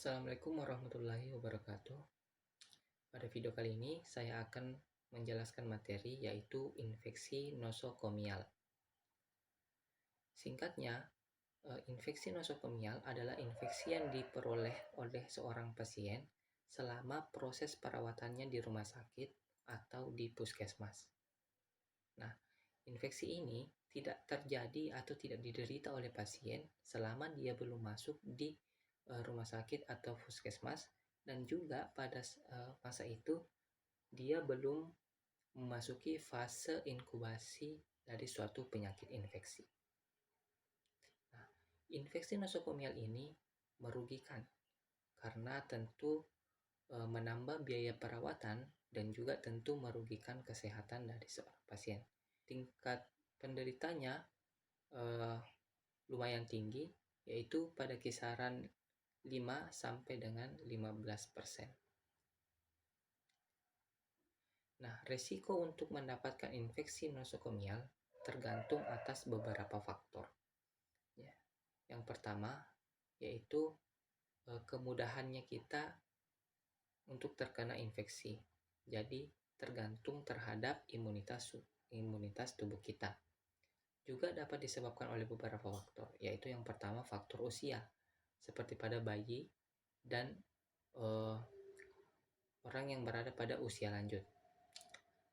Assalamualaikum warahmatullahi wabarakatuh. Pada video kali ini saya akan menjelaskan materi yaitu infeksi nosokomial. Singkatnya, infeksi nosokomial adalah infeksi yang diperoleh oleh seorang pasien selama proses perawatannya di rumah sakit atau di puskesmas. Nah, infeksi ini tidak terjadi atau tidak diderita oleh pasien selama dia belum masuk di rumah sakit atau puskesmas, dan juga pada masa itu dia belum memasuki fase inkubasi dari suatu penyakit infeksi. Nah, infeksi nosokomial ini merugikan karena tentu menambah biaya perawatan dan juga tentu merugikan kesehatan dari seorang pasien. Tingkat penderitanya lumayan tinggi, yaitu pada kisaran 5 sampai dengan 15%. Nah, resiko untuk mendapatkan infeksi nosokomial tergantung atas beberapa faktor. Ya. Yang pertama yaitu kemudahannya kita untuk terkena infeksi. Jadi tergantung terhadap imunitas tubuh kita. Juga dapat disebabkan oleh beberapa faktor, yaitu yang pertama faktor usia, seperti pada bayi dan orang yang berada pada usia lanjut.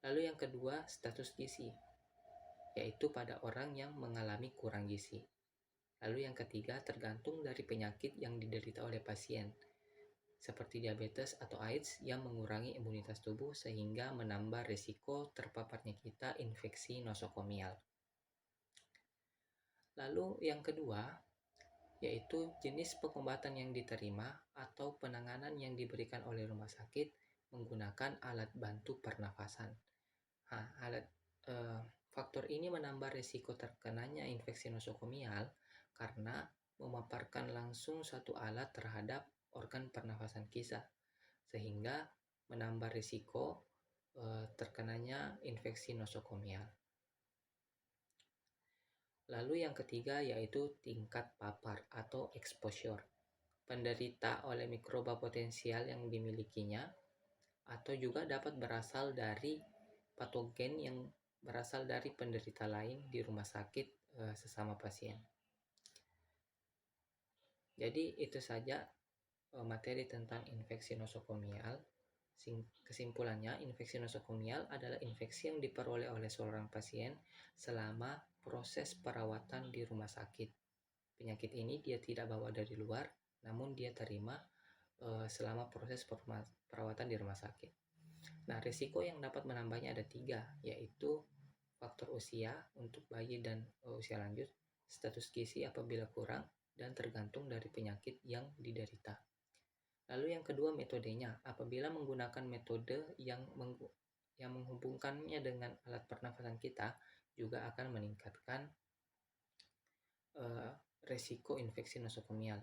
Lalu yang kedua, status gizi, yaitu pada orang yang mengalami kurang gizi. Lalu yang ketiga, tergantung dari penyakit yang diderita oleh pasien, seperti diabetes atau AIDS yang mengurangi imunitas tubuh sehingga menambah risiko terpaparnya kita infeksi nosokomial. Lalu yang kedua, yaitu jenis pengobatan yang diterima atau penanganan yang diberikan oleh rumah sakit menggunakan alat bantu pernafasan. Faktor ini menambah risiko terkenanya infeksi nosokomial karena memaparkan langsung satu alat terhadap organ pernafasan kita, sehingga menambah risiko terkenanya infeksi nosokomial. Lalu yang ketiga yaitu tingkat papar atau exposure. Penderita oleh mikroba potensial yang dimilikinya, atau juga dapat berasal dari patogen yang berasal dari penderita lain di rumah sakit sesama pasien. Jadi itu saja materi tentang infeksi nosokomial. Kesimpulannya, infeksi nosokomial adalah infeksi yang diperoleh oleh seorang pasien selama proses perawatan di rumah sakit. Penyakit ini dia tidak bawa dari luar, namun dia terima selama proses perawatan di rumah sakit. Nah, risiko yang dapat menambahnya ada 3, yaitu faktor usia untuk bayi dan usia lanjut, status gizi apabila kurang, dan tergantung dari penyakit yang diderita. Lalu yang kedua, metodenya. Apabila menggunakan metode yang menghubungkannya dengan alat pernafasan kita, juga akan meningkatkan resiko infeksi nosokomial.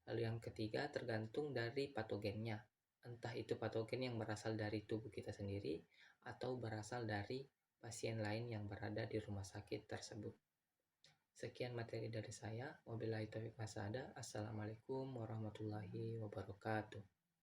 Lalu yang ketiga, tergantung dari patogennya. Entah itu patogen yang berasal dari tubuh kita sendiri atau berasal dari pasien lain yang berada di rumah sakit tersebut. Sekian materi dari saya. Wabillahi taufiq wal hidayah. Assalamualaikum warahmatullahi wabarakatuh.